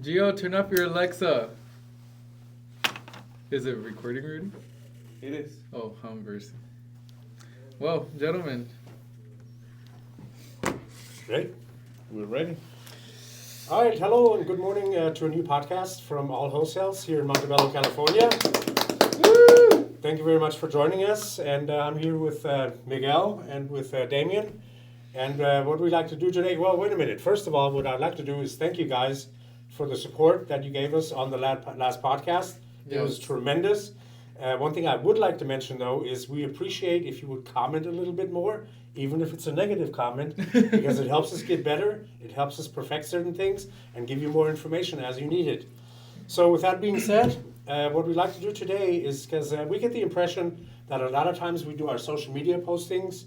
Gio, turn off your Alexa. Is it recording already? It is. Oh, how embarrassing. Well, gentlemen. Great. We're ready. All right, hello and good morning to a new podcast from All Wholesales here in Montebello, California. Woo! Thank you very much for joining us. And I'm here with Miguel and with Damien. And what we'd like to do today, well, wait a minute. First of all, what I'd like to do is thank you guys for the support that you gave us on the last podcast. It was tremendous. One thing I would like to mention, though, is we appreciate if you would comment a little bit more, even if it's a negative comment, because it helps us get better, it helps us perfect certain things, and give you more information as you need it. So with that being said, what we'd like to do today is, because we get the impression that a lot of times we do our social media postings,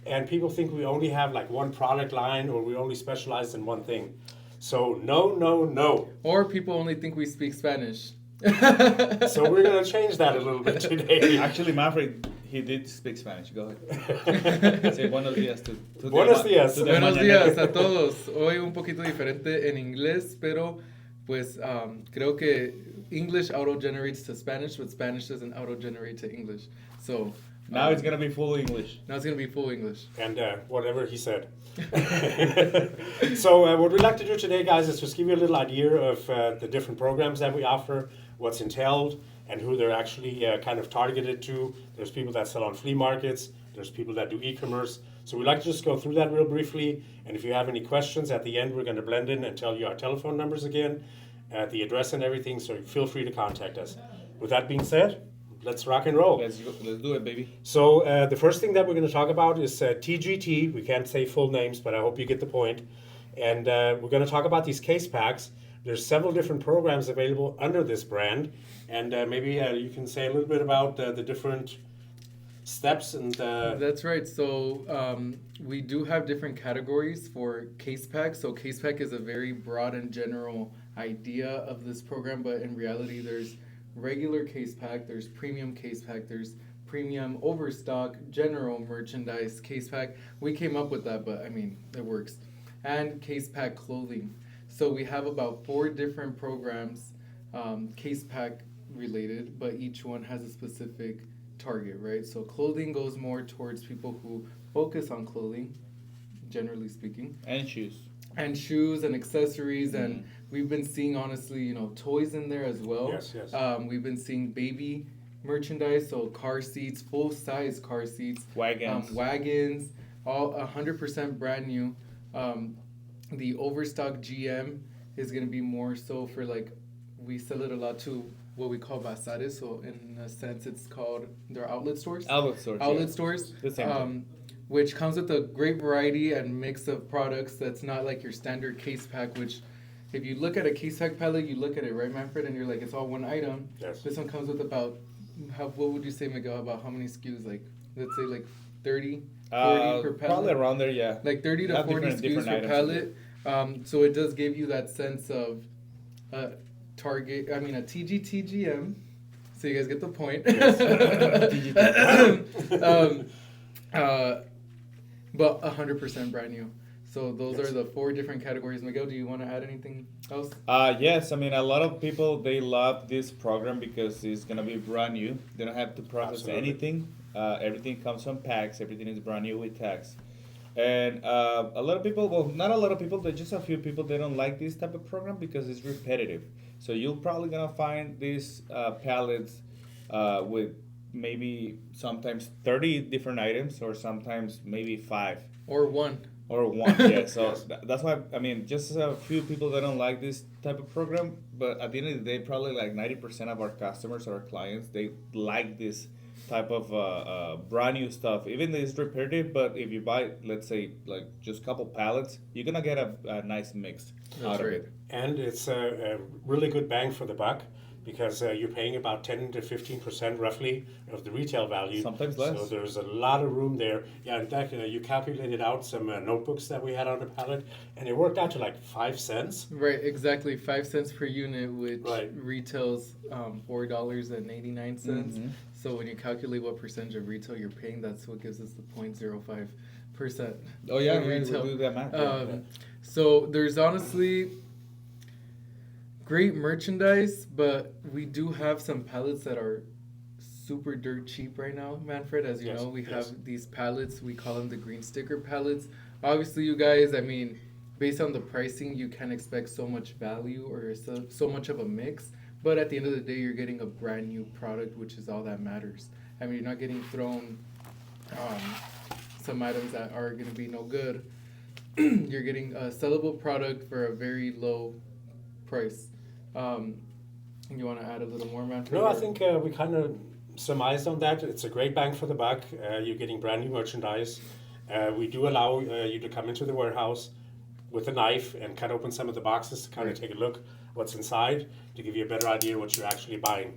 and people think we only have like one product line, or we only specialize in one thing. So no. Or people only think we speak Spanish. So we're going to change that a little bit today. Actually, Manfred, he did speak Spanish. Go ahead. Say buenos días to Buenos días. Buenos días a todos. Hoy un poquito diferente en inglés, pero pues creo que English auto-generates to Spanish, but Spanish doesn't auto-generate to English. So now it's going to be full English. Now it's going to be full English. And whatever he said. So what we'd like to do today, guys, is just give you a little idea of the different programs that we offer, what's entailed, and who they're actually kind of targeted to. There's people that sell on flea markets. There's people that do e-commerce. So we'd like to just go through that real briefly. And if you have any questions at the end, we're going to blend in and tell you our telephone numbers again, the address and everything. So feel free to contact us. With that being said, let's rock and roll. Let's do it, baby. So the first thing that we're going to talk about is TGT. We can't say full names, but I hope you get the point. And we're going to talk about these case packs. There's several different programs available under this brand. And maybe you can say a little bit about the different steps. And That's right. So we do have different categories for case pack. So case pack is a very broad and general idea of this program, but in reality there's regular case pack, there's premium case pack, there's premium overstock, general merchandise case pack. We came up with that, but I mean, it works. And case pack clothing. So we have about 4 different programs, case pack related, but each one has a specific target, right? So clothing goes more towards people who focus on clothing, generally speaking. And shoes. And shoes and accessories, and we've been seeing, honestly, toys in there as well. Yes. We've been seeing baby merchandise, so car seats, full-size car seats. Wagons, all 100% brand new. The overstock GM is going to be more so for, we sell it a lot to what we call bazares, so in a sense it's called, they're outlet stores. Outlet stores. The same thing. Which comes with a great variety and mix of products that's not like your standard case pack, which if you look at a case pack palette, you look at it, right, Manfred, and you're like, it's all one item. Yes. This one comes with about, what would you say, Miguel, about how many SKUs? Let's say 30, 40 per pallet? Probably around there, yeah. 30 to 40 SKUs per pallet. So it does give you that sense of a TGTGM. So you guys get the point. But 100% brand new. So those are the 4 different categories. Miguel, do you want to add anything else? Yes, I mean, a lot of people, they love this program because it's going to be brand new. They don't have to process anything. Everything comes from packs. Everything is brand new with tags. And a lot of people, well, not a lot of people, but just a few people, they don't like this type of program because it's repetitive. So you're probably going to find these pallets with maybe sometimes 30 different items, or sometimes maybe 5. Or one, yeah. So that's why, I mean, just a few people that don't like this type of program, but at the end of the day, probably 90% of our customers or our clients, they like this type of brand new stuff. Even though it's repetitive, but if you buy, let's say, just a couple pallets, you're going to get a nice mix out of it. And it's a really good bang for the buck, because you're paying about 10 to 15% roughly of the retail value. Sometimes less. So there's a lot of room there. Yeah, in fact, you calculated out some notebooks that we had on the pallet, and it worked out to 5 cents. Right, exactly. 5 cents per unit, which retails $4.89. Mm-hmm. So when you calculate what percentage of retail you're paying, that's what gives us the 0.05%. Oh yeah, we do that math. So there's honestly great merchandise, but we do have some pallets that are super dirt cheap right now, Manfred. As you Yes, know, we yes. have these pallets. We call them the green sticker pallets. Obviously, you guys, I mean, based on the pricing, you can't expect so much value or so much of a mix. But at the end of the day, you're getting a brand new product, which is all that matters. I mean, you're not getting thrown um, some items that are going to be no good. You're getting a sellable product for a very low price. Um, you want to add a little more, Manfred? No, I or- think we kind of surmised on that. It's a great bang for the buck. You're getting brand new merchandise. We do allow you to come into the warehouse with a knife and cut open some of the boxes to kind of Right. take a look what's inside to give you a better idea what you're actually buying.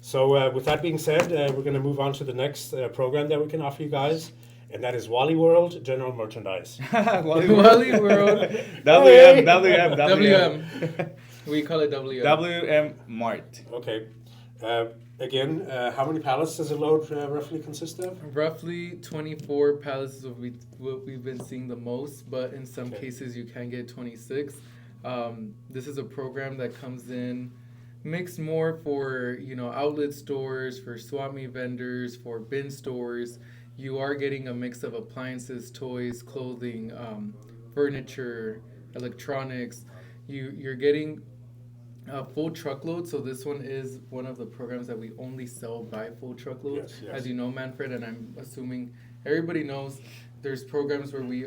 So with that being said, we're going to move on to the next program that we can offer you guys, and that is Wally World General Merchandise. Wally World. WM. We call it WM. WM Mart. Okay. Again, how many pallets does a load roughly consist of? Roughly 24 pallets is what we've been seeing the most, but in some Okay. cases you can get 26. This is a program that comes in mixed more for outlet stores, for swap meet vendors, for bin stores. You are getting a mix of appliances, toys, clothing, furniture, electronics. You're getting a full truckload. So this one is one of the programs that we only sell by full truckload. Yes, yes. As you know, Manfred, and I'm assuming everybody knows, there's programs where we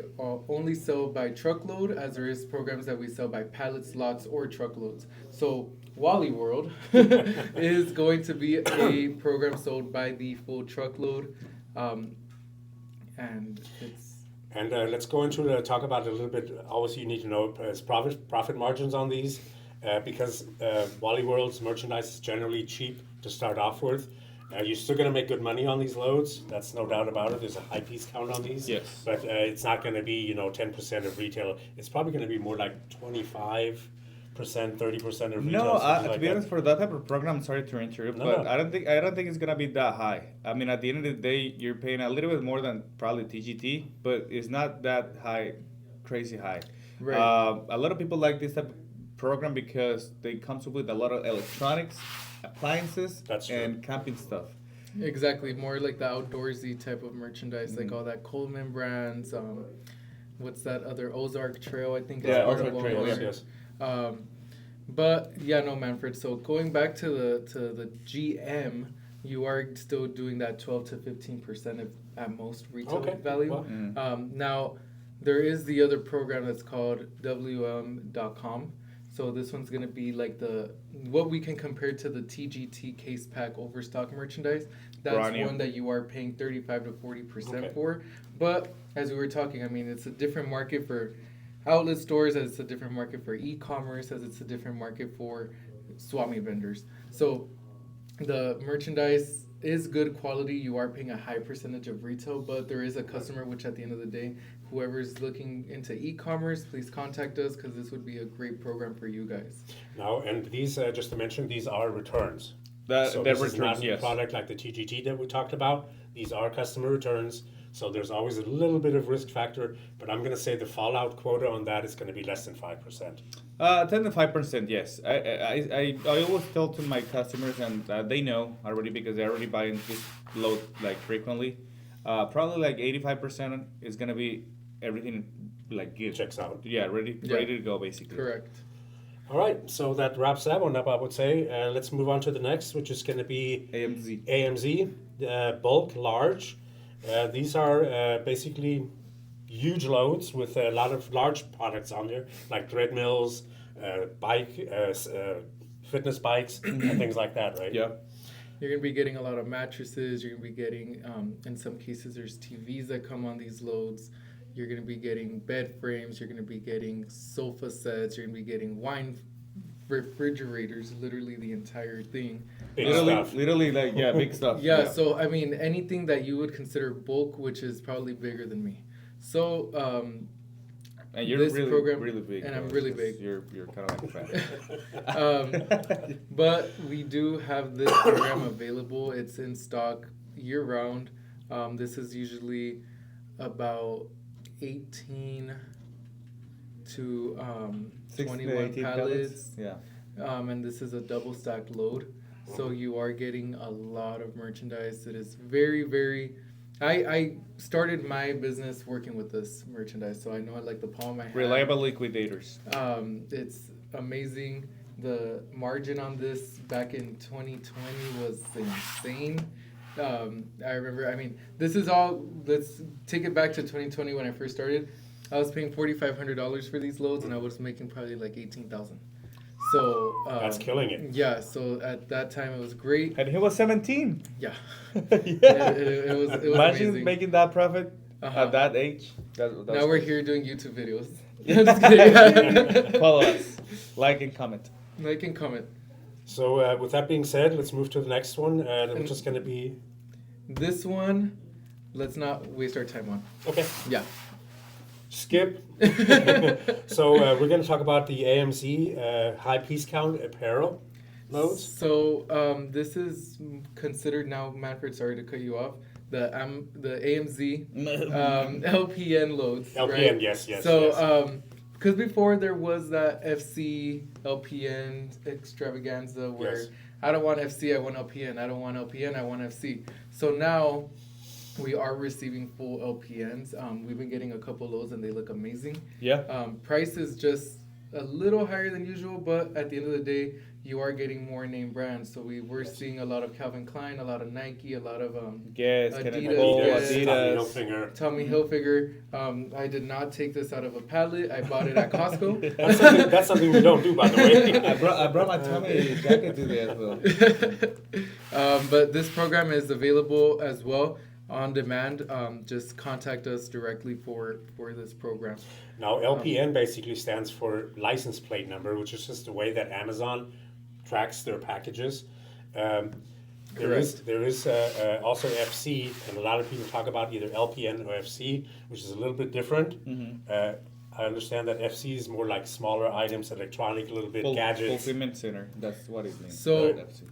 only sell by truckload, as there is programs that we sell by pallets, lots, or truckloads. So Wally World is going to be a program sold by the full truckload, and it's And let's go into talk about it a little bit. Obviously, you need to know is profit margins on these because Wally World's merchandise is generally cheap to start off with. You're still going to make good money on these loads. That's no doubt about it. There's a high piece count on these. Yes. But it's not going to be 10% of retail. It's probably going to be more like 25%, 30% of retail. No, something to like be that. honest, for that type of program, sorry to interrupt, No, but no. I don't think it's gonna be that high. I mean, at the end of the day, you're paying a little bit more than probably TGT, but it's not that high, crazy high. Right. A lot of people like this type of program because they comes up with a lot of electronics, appliances, That's true. and camping stuff. exactly more like the outdoorsy type of merchandise, like Mhm. all that Coleman brands. What's that other Ozark Trail? I think. Yeah, part of Ozark one Trail, of Yes, them. yes. But yeah, no, Manfred. So going back to the GM, you are still doing that 12 to 15% at most retail Okay, value. well. Now, there is the other program that's called WM.com. So this one's gonna be like what we can compare to the TGT case pack overstock merchandise. That's Brand new. one that you are paying 35 to 40% Okay. for. But as we were talking, I mean, it's a different market for outlet stores, as it's a different market for e-commerce, as it's a different market for swap meet vendors. So the merchandise is good quality. You are paying a high percentage of retail, but there is a customer, which at the end of the day, whoever's looking into e-commerce, please contact us because this would be a great program for you guys. Now, and these, just to mention, these are returns. That This is not returns, a yes. product like the TGT that we talked about. These are customer returns, so there's always a little bit of risk factor. But I'm going to say the fallout quota on that is going to be less than 5%. 10 to 5%, yes. I always tell to my customers, and they know already because they're already buying this load like frequently. Probably like 85% is gonna be everything like good. Checks out. Yeah, ready to go basically. Correct. All right, so that wraps that one up, I would say. Let's move on to the next, which is going to be AMZ. AMZ, bulk, large. These are basically huge loads with a lot of large products on there, like treadmills, fitness bikes, and things like that, right? Yeah. You're going to be getting a lot of mattresses. You're going to be getting, in some cases, there's TVs that come on these loads. You're going to be getting bed frames. You're going to be getting sofa sets. You're going to be getting wine refrigerators, literally the entire thing. Big stuff. Literally like big stuff. Yeah, so I mean, anything that you would consider bulk, which is probably bigger than me. So, And you're this really program- really big. and I'm though, really because big. You're kind of like a fan. But we do have this program available. It's in stock year round. This is usually about 18 to 16 to 21 18 pallets. Yeah. and this is a double stacked load. So you are getting a lot of merchandise. It is very, very. I started my business working with this merchandise, so I know it like the palm of my hand. Reliable liquidators. It's amazing. The margin on this back in 2020 was insane. I remember. I mean, this is all. Let's take it back to 2020 when I first started. I was paying $4,500 for these loads, and I was making probably like 18,000. So That's killing it. yeah. So at that time, it was great. And he was 17. Yeah. Yeah. It was Imagine amazing. making that profit Uh-huh. at that age. That's Now we're here doing YouTube videos. I'm just kidding. Follow us, like and comment. Like and comment. So with that being said, let's move to the next one. Which is going to be This one, let's not waste our time on. okay. Yeah. Skip. So we're going to talk about the AMZ high piece count apparel loads. So this is considered now, Manfred, sorry to cut you off, the AMZ LPN loads. LPN, right? yes. So because before there was that FC LPN extravaganza where Yes. I don't want FC, I want LPN. I don't want LPN, I want FC. So now we are receiving full LPNs. We've been getting a couple loads and they look amazing. Yeah. Price is just a little higher than usual, but at the end of the day, you are getting more name brands. So we're seeing a lot of Calvin Klein, a lot of Nike, a lot of Guess, Adidas, Tommy Adidas. Hilfiger. Tommy Hilfiger. I did not take this out of a pallet. I bought it at Costco. That's something we don't do, by the way. I brought my Tommy jacket today as well. But this program is available as well on demand. Just contact us directly for this program. Now, LPN basically stands for license plate number, which is just the way that Amazon tracks their packages. There is also FC, and a lot of people talk about either LPN or FC, which is a little bit different. I understand that FC is more like smaller items, electronic, a little bit gadgets. Fulfillment center. That's what it means. So- FC.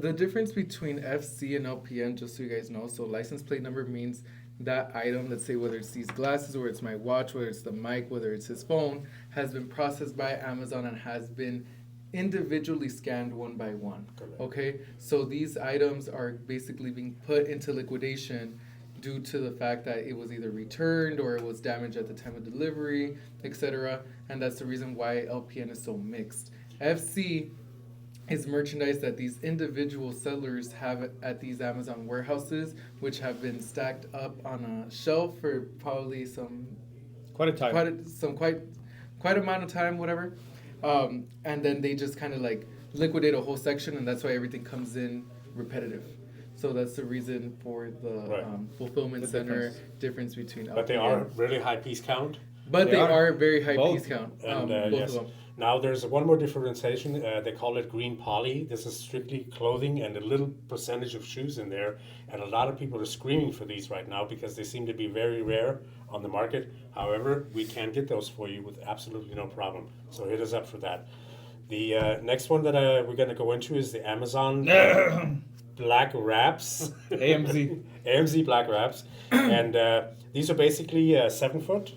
The difference between FC and LPN, just so you guys know, so license plate number means that item, let's say whether it's these glasses, or it's my watch, whether it's the mic, whether it's his phone, has been processed by Amazon and has been individually scanned one by one. Correct. Okay, so these items are basically being put into liquidation due to the fact that it was either returned or it was damaged at the time of delivery, etc. And that's the reason why LPN is so mixed. FC is merchandise that these individual sellers have at these Amazon warehouses, which have been stacked up on a shelf for probably Quite a time. quite amount of time, whatever. And then they just kind of like liquidate a whole section, and that's why everything comes in repetitive. So that's the reason for the Right. Fulfillment The center difference between. But they LPN. are really high piece count. But They they are. are very high Both. piece count. And Both yes. of them. Now there's one more differentiation. They call it green poly. This is strictly clothing and a little percentage of shoes in there. And a lot of people are screaming for these right now because they seem to be very rare on the market. However, we can get those for you with absolutely no problem. So hit us up for that. The next one that we're going to go into is the Amazon Black Wraps. AMZ. AMZ Black Wraps. And these are basically 7 foot.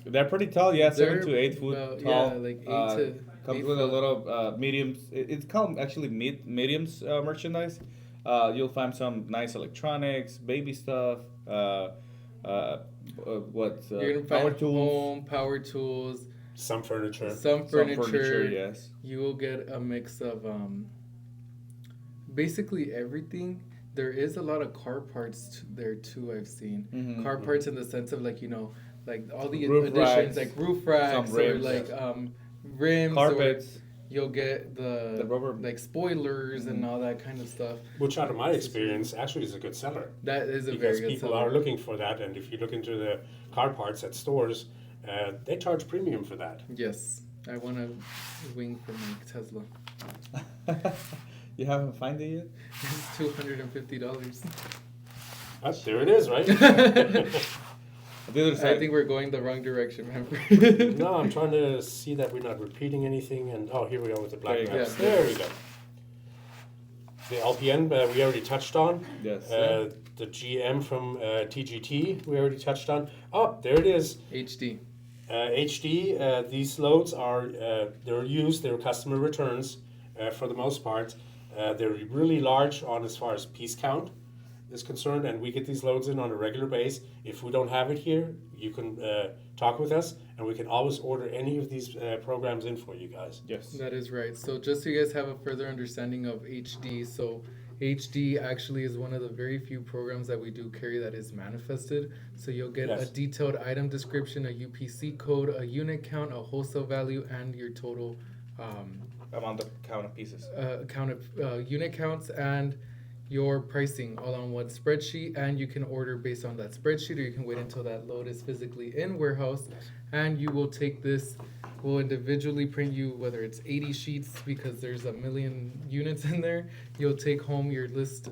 They're pretty tall, yeah, 7 They're to 8 foot about- tall. yeah, like 8 to comes 8 with a foot. lot of mediums. It's called actually mediums merchandise. You'll find some nice electronics, baby stuff. You're gonna Power find tools, home, power tools, Some furniture. some some furniture. yes. You will get a mix of basically everything. There is a lot of car parts there too. I've seen Mhm. car parts in the sense of like like all the Roof additions, racks, like roof racks some or rims. like rims, Carpets. Or you'll get the rubber. like spoilers and all that kind of stuff. Which, out of my experience, actually is a good seller. That is a Because very good people seller. are looking for that, and if you look into the car parts at stores, they charge premium for that. Yes, I want a wing for my Tesla. You haven't found it yet? It's $250. There it is, right? The other I side. think we're going the wrong direction, man. No, I'm trying to see that we're not repeating anything. And here we go with the black There you go. maps. Yeah. There we go. The LPN we already touched on. Yes. The GM from TGT we already touched on. Oh, there it is. HD. HD, these loads are they're customer returns for the most part. They're really large on as far as piece count is concerned, and we get these loads in on a regular basis. If we don't have it here, you can talk with us, and we can always order any of these programs in for you guys. Yes. That is right. So just so you guys have a further understanding of HD, so HD actually is one of the very few programs that we do carry that is manifested. So you'll get Yes. a detailed item description, a UPC code, a unit count, a wholesale value, and your total Amount of count of pieces. count of unit counts and your pricing all on one spreadsheet, and you can order based on that spreadsheet, or you can wait until that load is physically in warehouse, and you will take this. We'll individually print you, whether it's 80 sheets because there's a million units in there. You'll take home your list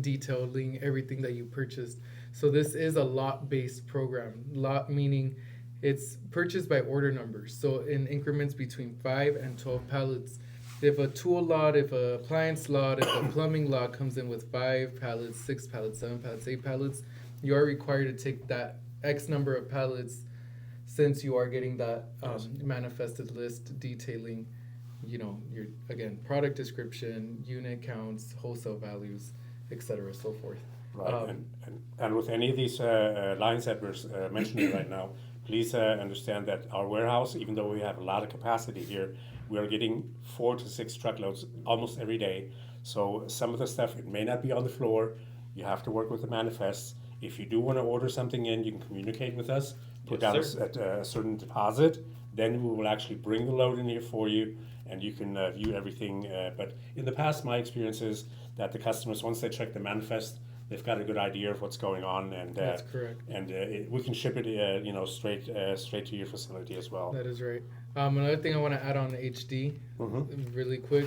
detailing everything that you purchased. So this is a lot-based program. Lot meaning it's purchased by order numbers. So in increments between 5 and 12 pallets. If a tool lot, if a appliance lot, if a plumbing lot comes in with 5 pallets, 6 pallets, 7 pallets, 8 pallets, you are required to take that X number of pallets, since you are getting that manifested list detailing, your, again, product description, unit counts, wholesale values, etc., so forth. Right, and with any of these lines that we're mentioning right now, please understand that our warehouse, even though we have a lot of capacity here, we are getting 4 to 6 truckloads almost every day. So some of the stuff, it may not be on the floor. You have to work with the manifests. If you do want to order something in, you can communicate with us, put down a certain deposit, then we will actually bring the load in here for you, and you can view everything. But in the past, my experience is that the customers, once they check the manifest, they've got a good idea of what's going on, and That's correct. And we can ship it, straight to your facility as well. That is right. Another thing I want to add on HD, Mhm. really quick.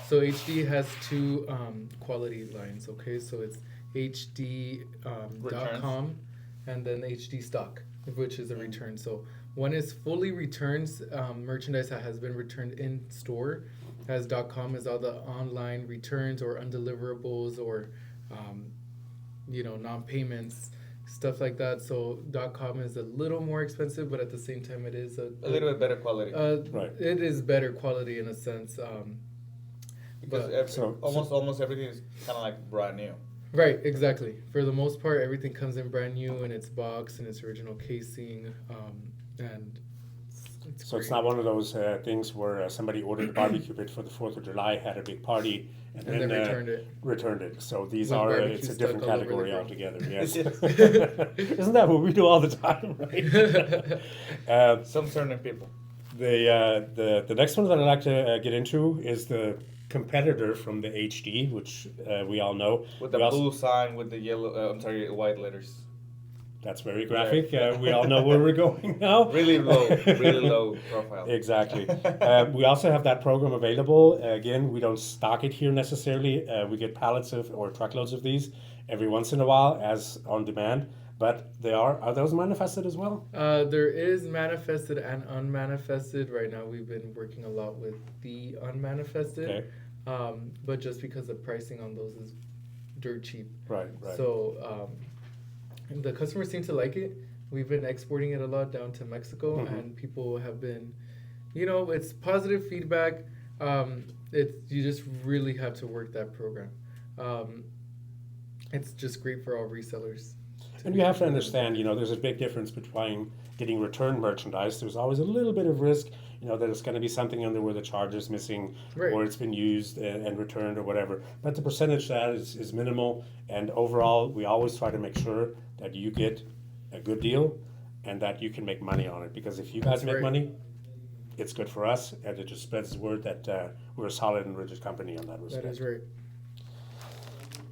So HD has 2 quality lines. Okay, so it's HD.com and then HD stock, which is a return. So one is fully returns merchandise that has been returned in store, as .com is all the online returns or undeliverables or non-payments, stuff like that. So .com is a little more expensive, but at the same time it is A little bit better quality. Right. It is better quality in a sense. Because almost everything is kind of like brand new. Right, exactly. For the most part, everything comes in brand new in its box and its original casing, and it's So great. it's not one of those things where somebody ordered a barbecue pit for the 4th of July, had a big party, and then then returned it. So these With are, barbecue it's a stuck different all over the category grill. altogether, yes. Yes. Isn't that what we do all the time, right? Some certain people. The next one that I'd like to get into is the competitor from the HD, which we all know. With the We also- blue sign with the yellow, white letters. That's very graphic. We all know where we're going now. Really low profile. Exactly. We also have that program available. Again, we don't stock it here necessarily. We get pallets or truckloads of these every once in a while as on demand. But are those manifested as well? There is manifested and unmanifested. Right now, we've been working a lot with the unmanifested, Okay. but just because the pricing on those is dirt cheap. Right. So the customers seem to like it. We've been exporting it a lot down to Mexico, and people have been, it's positive feedback. You just really have to work that program. It's just great for all resellers. And you have to understand, there's a big difference between getting return merchandise. There's always a little bit of risk, that it's going to be something under where the charge is missing, Right. or it's been used and returned or whatever. But the percentage that is minimal, and overall, we always try to make sure that you get a good deal and that you can make money on it. Because if you guys That's make right. money, it's good for us, and it just spreads the word that we're a solid and rigid company on that respect. That is right.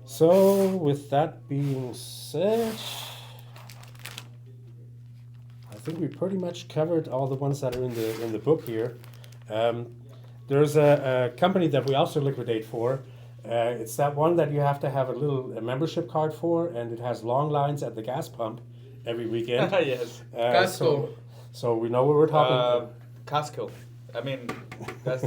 So, with that being said, I think we pretty much covered all the ones that are in the book here. There's a company that we also liquidate for. It's that one that you have to have a membership card for, and it has long lines at the gas pump every weekend. Yes. Costco. So we know what we're talking about. Costco. I mean, That's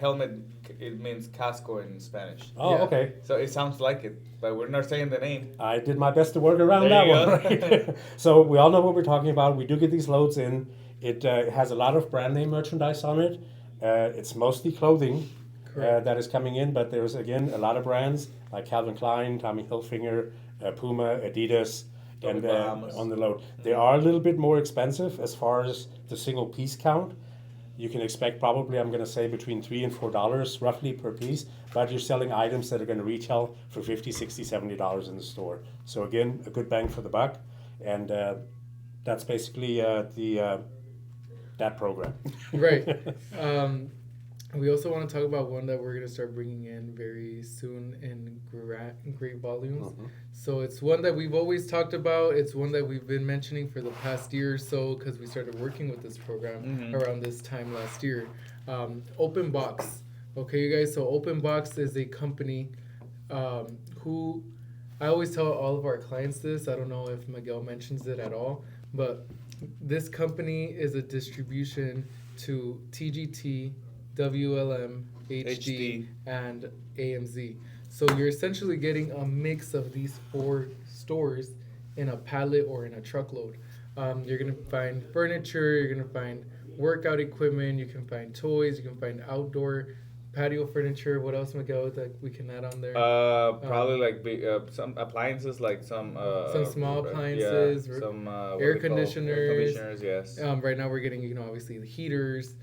helmet. It means casco in Spanish. Oh, Yeah. okay. So it sounds like it, but we're not saying the name. I did my best to work around There that you one. go. Right? So we all know what we're talking about. We do get these loads in. It has a lot of brand name merchandise on it. It's mostly clothing Correct. that is coming in, but there's again a lot of brands like Calvin Klein, Tommy Hilfiger, Puma, Adidas, Tommy and Bahamas. on the load. They are a little bit more expensive as far as the single piece count. You can expect probably, I'm going to say, between $3 and $4 roughly per piece, but you're selling items that are going to retail for $50, $60, $70 in the store. So again, a good bang for the buck, and that's basically that program. Right. We also want to talk about one that we're going to start bringing in very soon in great volumes. So it's one that we've always talked about. It's one that we've been mentioning for the past year or so because we started working with this program around this time last year. Open Box. Okay, you guys. So Open Box is a company who I always tell all of our clients this. I don't know if Miguel mentions it at all, but this company is a distribution to TGT, WLM, HD, and AMZ. So you're essentially getting a mix of these 4 stores in a pallet or in a truckload. You're going to find furniture, you're going to find workout equipment, you can find toys, you can find outdoor patio furniture. What else, Miguel, that we can add on there? Probably like big, some appliances, like some small appliances, some air conditioners. Air conditioners, yes. Right now we're getting, obviously the heaters.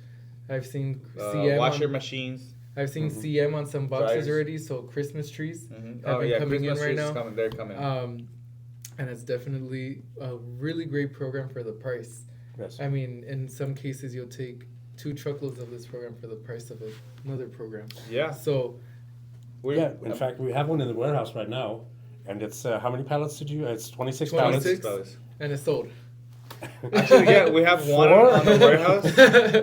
I've seen CM washer on, machines. I've seen CM on some boxes Dryers. already. So Christmas trees Mm-hmm. have been coming Christmas in right trees is now. coming. They're coming. And it's definitely a really great program for the price. Yes. I mean, in some cases, you'll take 2 truckloads of this program for the price of another program. Yeah. So, In fact, we have one in the warehouse right now, and it's how many pallets did you? It's 26 pallets. 26, and it's sold. Actually, yeah, we have one 4? on the warehouse.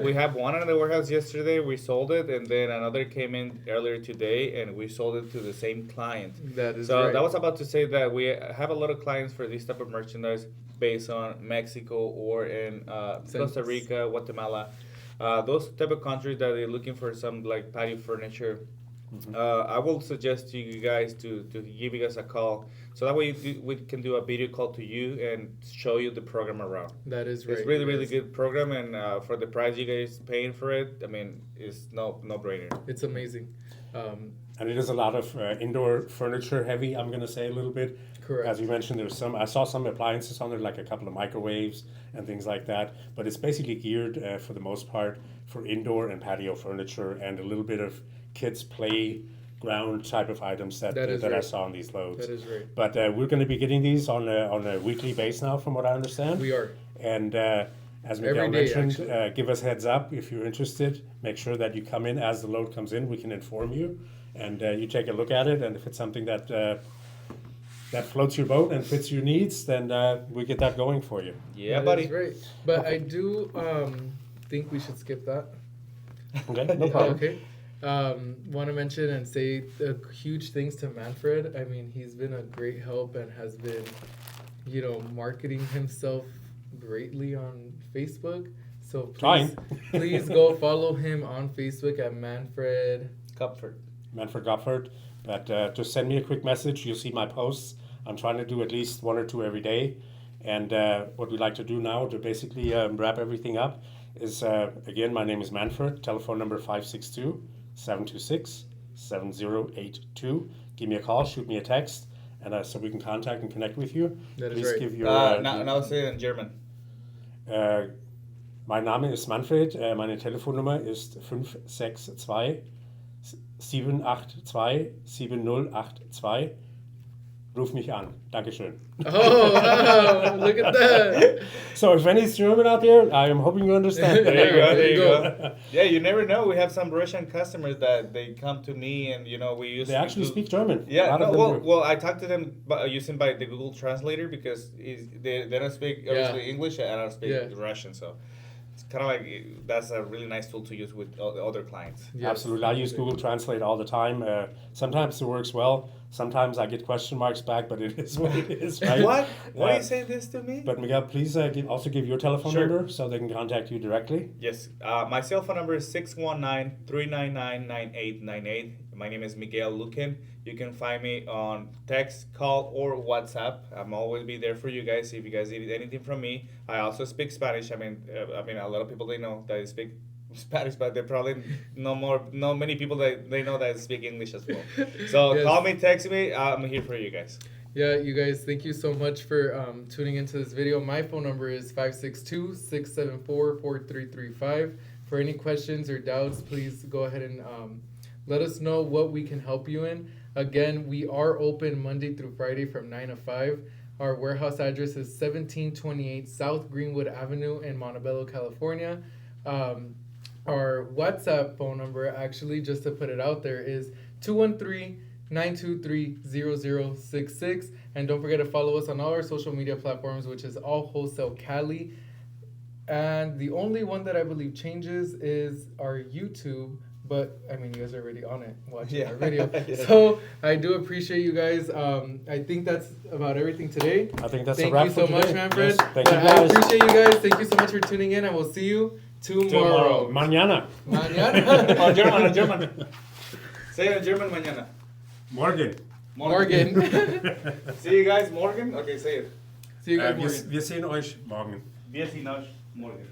We have one in the warehouse yesterday. We sold it, and then another came in earlier today, and we sold it to the same client. That is So right. that was about to say that we have a lot of clients for this type of merchandise based on Mexico or in Costa Rica, Guatemala, those type of countries that are looking for some like patio furniture. I will suggest to you guys to give you guys a call, so that way we can do a video call to you and show you the program around. That is right. It's really really good program, and for the price you guys paying for it, I mean, it's no brainer. It's amazing. And it is a lot of indoor furniture heavy, I'm going to say a little bit. Correct. As you mentioned, I saw some appliances on there, like a couple of microwaves and things like that. But it's basically geared for the most part for indoor and patio furniture and a little bit of kids' playground type of items that I right. saw on these loads. That is right. But we're going to be getting these on a weekly base now, from what I understand. We are. And as Miguel Every day, mentioned, give us heads up if you're interested. Make sure that you come in as the load comes in. We can inform you, and you take a look at it. And if it's something that floats your boat and fits your needs, then we get that going for you. Yeah, That buddy. is right. But I do think we should skip that. Okay, no problem. Okay. Want to mention and say huge thanks to Manfred. I mean, he's been a great help and has been, marketing himself greatly on Facebook. So please go follow him on Facebook at Manfred Comfort. Manfred Goffert. But just send me a quick message. You'll see my posts. I'm trying to do at least 1 or 2 every day. And what we like to do now to basically wrap everything up is, again, my name is Manfred. Telephone number 562-726-7082. Give me a call, shoot me a text, and so we can contact and connect with you. That is Please right. give your... Now say it in German. Mein Name ist Manfred. Meine Telefonnummer ist 562-782-7082. Ruf mich an. Dankeschön. Oh, wow, look at that. So if any's German out there, I am hoping you understand. There you go. Yeah, you never know. We have some Russian customers that they come to me, and we use. They actually speak German. Yeah, A lot no, of them do. well, I talked to them using by the Google Translator because they don't speak obviously English and I don't speak Russian, so it's kind of like that's a really nice tool to use with other clients. Yes. Absolutely. I use Google Translate all the time. Sometimes it works well. Sometimes I get question marks back, but it is what it is, right? What? Why are you saying this to me? But Miguel, please also give your telephone Sure. number so they can contact you directly. Yes, my cell phone number is 619-399-9898. My name is Miguel Lucan. You can find me on text, call, or WhatsApp. I'm always be there for you guys if you guys need anything from me. I also speak Spanish. I mean, a lot of people they know that I speak Spanish, but they probably know many people that they know that I speak English as well. So Yes. call me, text me. I'm here for you guys. Yeah, you guys, thank you so much for tuning into this video. My phone number is 562-674-4335. For any questions or doubts, please go ahead and let us know what we can help you in. Again, we are open Monday through Friday from 9 to 5. Our warehouse address is 1728 South Greenwood Avenue in Montebello, California. Our WhatsApp phone number, actually, just to put it out there, is 213-923-0066. And don't forget to follow us on all our social media platforms, which is All Wholesale Cali. And the only one that I believe changes is our YouTube. But, I mean, you guys are already on it watching our video. Yeah. So, I do appreciate you guys. I think that's about everything today. I think that's a Thank wrap you for so much, today. Manfred. Yes, thank you I guys. appreciate you guys. Thank you so much for tuning in, and we'll see you tomorrow. Mañana. Mañana. Oh, German. Say it in German, mañana. Morgen. Morgan. See you guys, Morgan. Okay, say it. See you guys, Morgan. Wir sehen euch morgen. Wir sehen euch morgen.